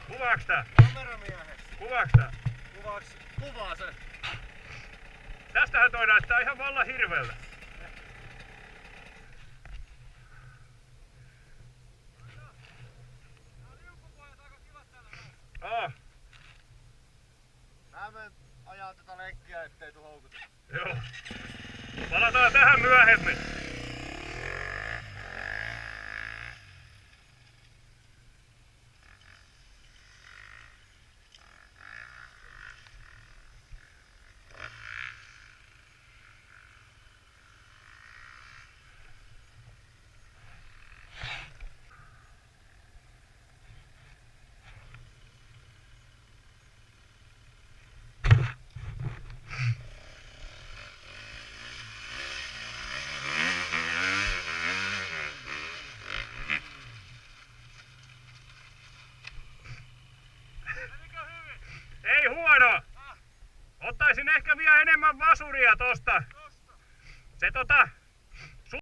Kuvaaks tää? Kameramieheksi. Kuvaaks tää? Kuvaa se. Tästähän toi näyttää ihan vallan hirveältä. Oh. Mä menen ajaa tätä lenkkiä, ettei tuu houkuta. Joo. Palataan tähän myöhemmin. Ei huono! Ottaisin ehkä vielä enemmän vasuria tosta. Se